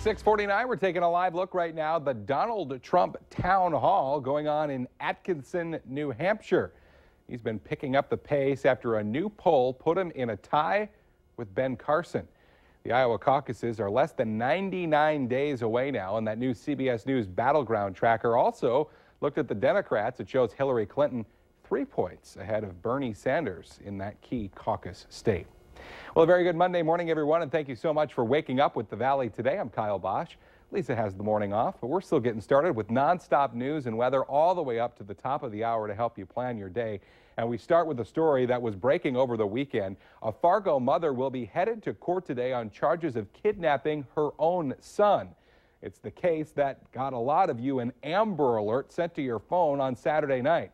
6:49, we're taking a live look right now. The Donald Trump Town Hall going on in Atkinson, New Hampshire. He's been picking up the pace after a new poll put him in a tie with Ben Carson. The Iowa caucuses are less than 99 days away now, and that new CBS News Battleground tracker also looked at the Democrats. It shows Hillary Clinton 3 points ahead of Bernie Sanders in that key caucus state. Well, a very good Monday morning, everyone, and thank you so much for waking up with the Valley today. I'm Kyle Bosch. Lisa has the morning off, but we're still getting started with nonstop news and weather all the way up to the top of the hour to help you plan your day. And we start with a story that was breaking over the weekend. A Fargo mother will be headed to court today on charges of kidnapping her own son. It's the case that got a lot of you an Amber Alert sent to your phone on Saturday night.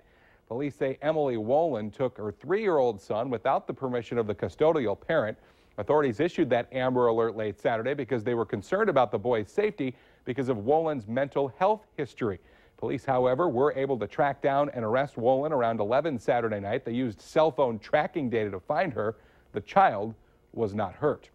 Police say Emily Wolin took her 3-year-old son without the permission of the custodial parent. Authorities issued that Amber Alert late Saturday because they were concerned about the boy's safety because of Wolin's mental health history. Police, however, were able to track down and arrest Wolin around 11 Saturday night. They used cell phone tracking data to find her. The child was not hurt.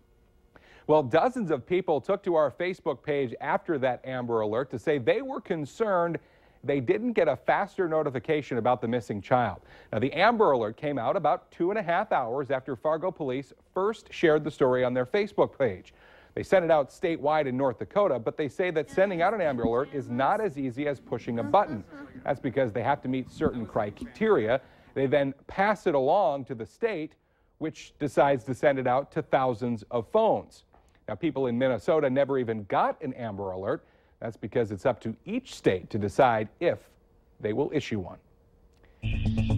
Well, dozens of people took to our Facebook page after that Amber Alert to say they were concerned they didn't get a faster notification about the missing child. Now, the Amber Alert came out about 2.5 hours after Fargo police first shared the story on their Facebook page. They sent it out statewide in North Dakota, but they say that sending out an Amber Alert is not as easy as pushing a button. That's because they have to meet certain criteria. They then pass it along to the state, which decides to send it out to thousands of phones. Now, people in Minnesota never even got an Amber Alert. That's because it's up to each state to decide if they will issue one.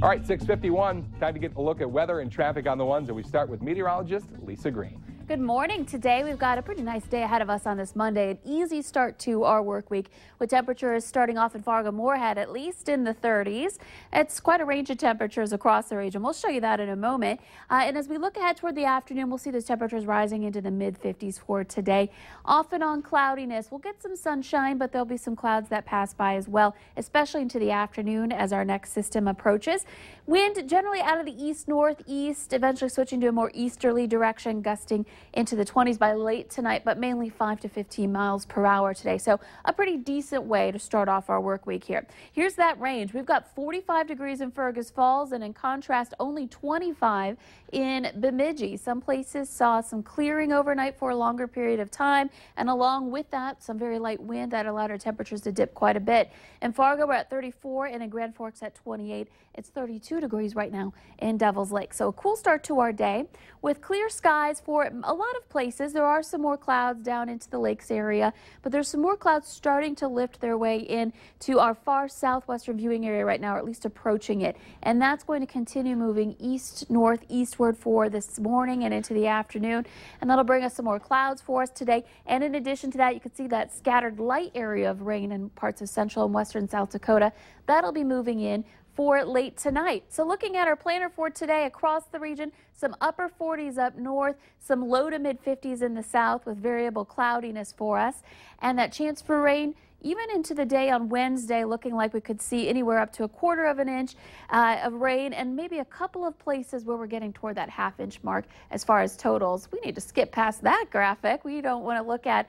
All right, 6:51, time to get a look at weather and traffic on the ones, and we start with meteorologist Lisa Green. Good morning. Today we've got a pretty nice day ahead of us on this Monday. An easy start to our work week with temperatures starting off in Fargo-Moorhead at least in the 30s. It's quite a range of temperatures across the region. We'll show you that in a moment. And as we look ahead toward the afternoon, we'll see those temperatures rising into the mid-50s for today. Off and on cloudiness. We'll get some sunshine, but there'll be some clouds that pass by as well, especially into the afternoon as our next system approaches. Wind generally out of the east-northeast, eventually switching to a more easterly direction, gusting into the 20s by late tonight, but mainly 5 to 15 miles per hour today. So a pretty decent way to start off our work week here. Here's that range. We've got 45 degrees in Fergus Falls, and in contrast, only 25 in Bemidji. Some places saw some clearing overnight for a longer period of time, and along with that, some very light wind that allowed our temperatures to dip quite a bit. In Fargo, we're at 34, and in Grand Forks at 28. It's 32 degrees right now in Devil's Lake. So a cool start to our day with clear skies for a lot of places. There are some more clouds down into the lakes area, but there's some more clouds starting to lift their way in to our far southwestern viewing area right now, or at least approaching it. And that's going to continue moving east-northeastward for this morning and into the afternoon. And that'll bring us some more clouds for us today. And in addition to that, you can see that scattered light area of rain in parts of central and western South Dakota. That'll be moving in for late tonight. So looking at our planner for today across the region, some upper 40s up north, some low to mid 50s in the south with variable cloudiness for us. And that chance for rain even into the day on Wednesday, looking like we could see anywhere up to 1/4 of an inch of rain, and maybe a couple of places where we're getting toward that ½ inch mark as far as totals. We need to skip past that graphic. We don't want to look at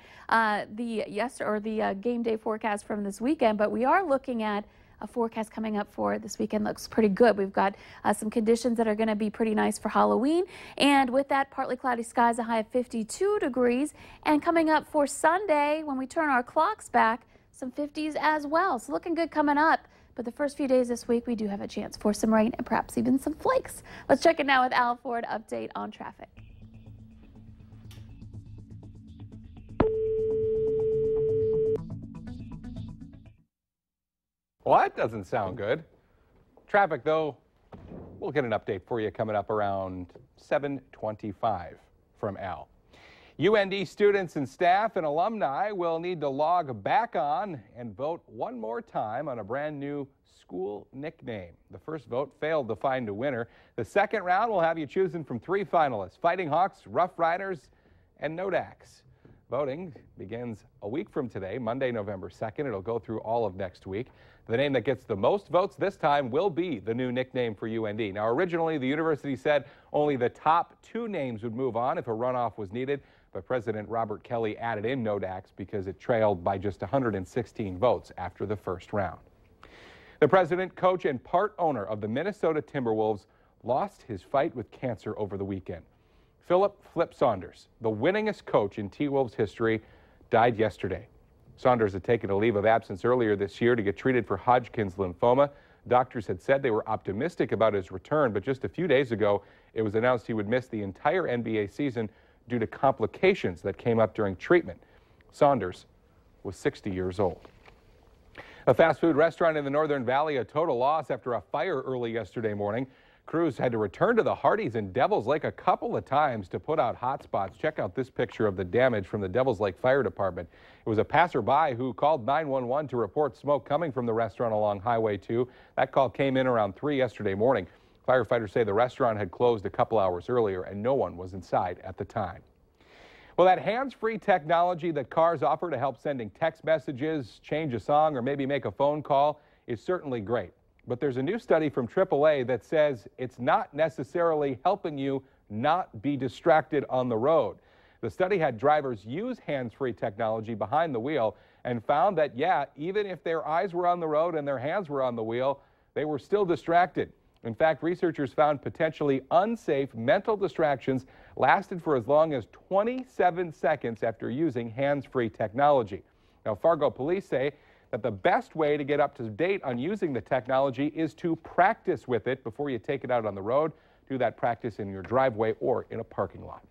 the game day forecast from this weekend, but we are looking at a forecast coming up for this weekend. Looks pretty good. We've got some conditions that are going to be pretty nice for Halloween. And with that, partly cloudy skies, a high of 52 degrees. And coming up for Sunday, when we turn our clocks back, some 50s as well. So looking good coming up. But the first few days this week, we do have a chance for some rain and perhaps even some flakes. Let's check it now with Al Ford. Update on traffic. Well, that doesn't sound good. Traffic, though, we'll get an update for you coming up around 7:25 from Al. UND students and staff and alumni will need to log back on and vote one more time on a brand new school nickname. The first vote failed to find a winner. The second round will have you choosing from 3 finalists: Fighting Hawks, Rough Riders, and Nodaks. Voting begins a week from today, Monday, November 2nd. It'll go through all of next week. The name that gets the most votes this time will be the new nickname for UND. Now, originally, the university said only the top 2 names would move on if a runoff was needed, but President Robert Kelly added in Nodax because it trailed by just 116 votes after the first round. The president, coach, and part owner of the Minnesota Timberwolves lost his fight with cancer over the weekend. Philip "Flip" Saunders, the winningest coach in T-Wolves history, died yesterday. Saunders had taken a leave of absence earlier this year to get treated for Hodgkin's lymphoma. Doctors had said they were optimistic about his return, but just a few days ago, it was announced he would miss the entire NBA season due to complications that came up during treatment. Saunders was 60 years old. A fast food restaurant in the Northern Valley, a total loss after a fire early yesterday morning. Crews had to return to the Hardee's in Devil's Lake a couple of times to put out hot spots. Check out this picture of the damage from the Devil's Lake Fire Department. It was a passerby who called 911 to report smoke coming from the restaurant along Highway 2. That call came in around 3 yesterday morning. Firefighters say the restaurant had closed a couple hours earlier and no one was inside at the time. Well, that hands-free technology that cars offer to help sending text messages, change a song, or maybe make a phone call is certainly great. But there's a new study from AAA that says it's not necessarily helping you not be distracted on the road. The study had drivers use hands-free technology behind the wheel and found that, yeah, even if their eyes were on the road and their hands were on the wheel, they were still distracted. In fact, researchers found potentially unsafe mental distractions lasted for as long as 27 seconds after using hands-free technology. Now, Fargo police say that the best way to get up to date on using the technology is to practice with it before you take it out on the road. Do that practice in your driveway or in a parking lot.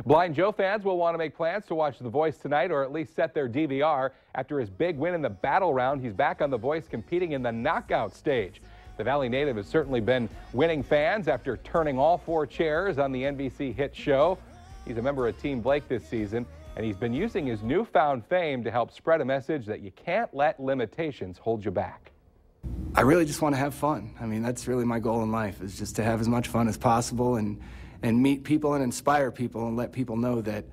Blind Joe fans will want to make plans to watch The Voice tonight, or at least set their DVR. After his big win in the battle round, he's back on The Voice competing in the knockout stage. The Valley native has certainly been winning fans after turning all 4 chairs on the NBC hit show. He's a member of Team Blake this season, and he's been using his newfound fame to help spread a message that you can't let limitations hold you back. I really just want to have fun. I mean, that's really my goal in life, is just to have as much fun as possible and meet people and inspire people and let people know that,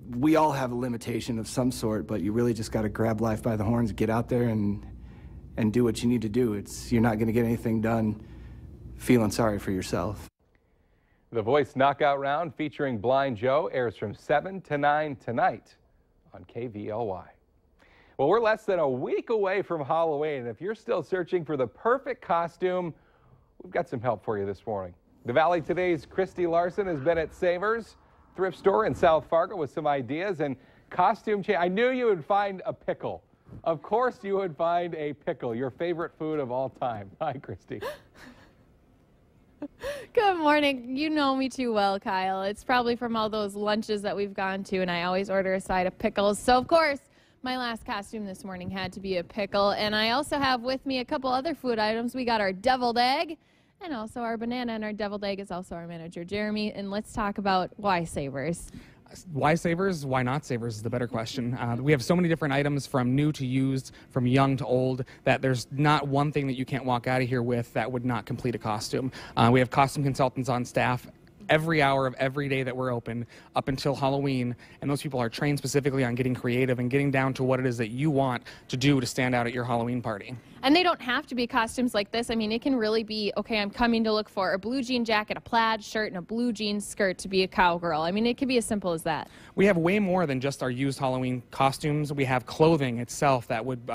we all have a limitation of some sort, but you really just got to grab life by the horns, get out there and do what you need to do. You're not going to get anything done feeling sorry for yourself. The Voice Knockout Round featuring Blind Joe airs from 7 to 9 tonight on KVLY. Well, we're less than a week away from Halloween. If you're still searching for the perfect costume, we've got some help for you this morning. The Valley Today's Christy Larson has been at Savers thrift store in South Fargo with some ideas and costume change. I knew you would find a pickle. Of course you would find a pickle, your favorite food of all time. Hi, Christy. Good morning. You know me too well, Kyle. It's probably from all those lunches that we've gone to, and I always order a side of pickles. So, of course, my last costume this morning had to be a pickle. And I also have with me a couple other food items. We got our deviled egg and also our banana, and our deviled egg is also our manager, Jeremy. And let's talk about why Savers. Why Savers? Why not Savers is the better question. We have so many different items, from new to used, from young to old, that there's not one thing that you can't walk out of here with that would not complete a costume. We have costume consultants on staff every hour of every day that we're open up until Halloween, and those people are trained specifically on getting creative and getting down to what it is that you want to do to stand out at your Halloween party. And they don't have to be costumes like this. I mean, it can really be, okay, I'm coming to look for a blue jean jacket, a plaid shirt, and a blue jean skirt to be a cowgirl. I mean, it can be as simple as that. We have way more than just our used Halloween costumes. We have clothing itself that would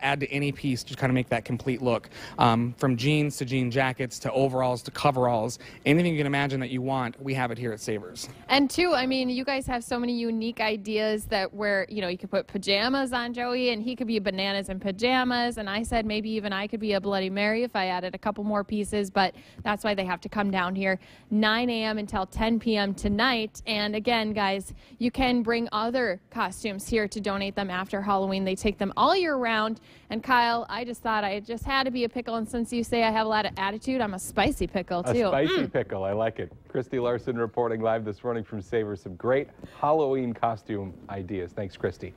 add to any piece to kind of make that complete look. From jeans to jean jackets to overalls to coveralls, anything you can imagine that you want, we have it here at Savers. And two, I mean, you guys have so many unique ideas that where, you could put pajamas on Joey and he could be bananas and pajamas. And I said maybe even I could be a Bloody Mary if I added a couple more pieces, but that's why they have to come down here 9 a.m. until 10 p.m. tonight. And again, guys, you can bring other costumes here to donate them after Halloween. They take them all year round. And Kyle, I just thought I just had to be a pickle. And since you say I have a lot of attitude, I'm a spicy pickle too. A spicy pickle, I like it. Christy Larson reporting live this morning from Savers. Some great Halloween costume ideas. Thanks, Christy.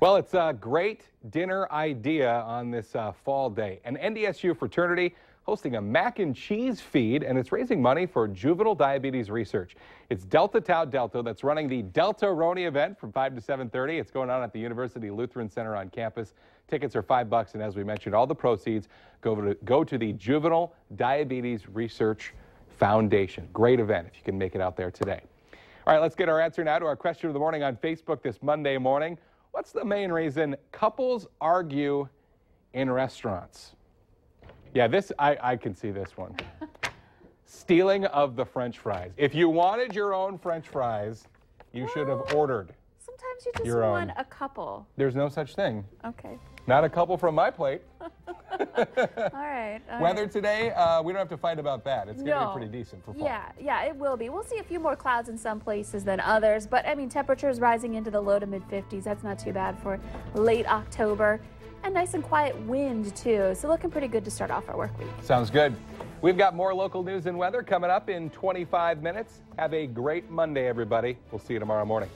Well, it's a great dinner idea on this fall day. An NDSU fraternity hosting a mac and cheese feed, and it's raising money for juvenile diabetes research. It's Delta Tau Delta that's running the Delta Roni event from 5 to 7:30. It's going on at the University Lutheran Center on campus. Tickets are $5, and as we mentioned, all the proceeds go to the Juvenile Diabetes Research Foundation. Great event if you can make it out there today. All right, let's get our answer now to our question of the morning on Facebook this Monday morning. What's the main reason couples argue in restaurants? Yeah, I can see this one. Stealing of the French fries. If you wanted your own French fries, you should have ordered. Sometimes you just your want own. a couple. There's no such thing. Okay. Not a couple from my plate. All right. Weather today, we don't have to fight about that. It's going to be pretty decent for fall. Yeah, it will be. We'll see a few more clouds in some places than others, but I mean, temperatures rising into the low to mid 50s. That's not too bad for late October. And nice and quiet wind, too. So looking pretty good to start off our work week. Sounds good. We've got more local news and weather coming up in 25 minutes. Have a great Monday, everybody. We'll see you tomorrow morning.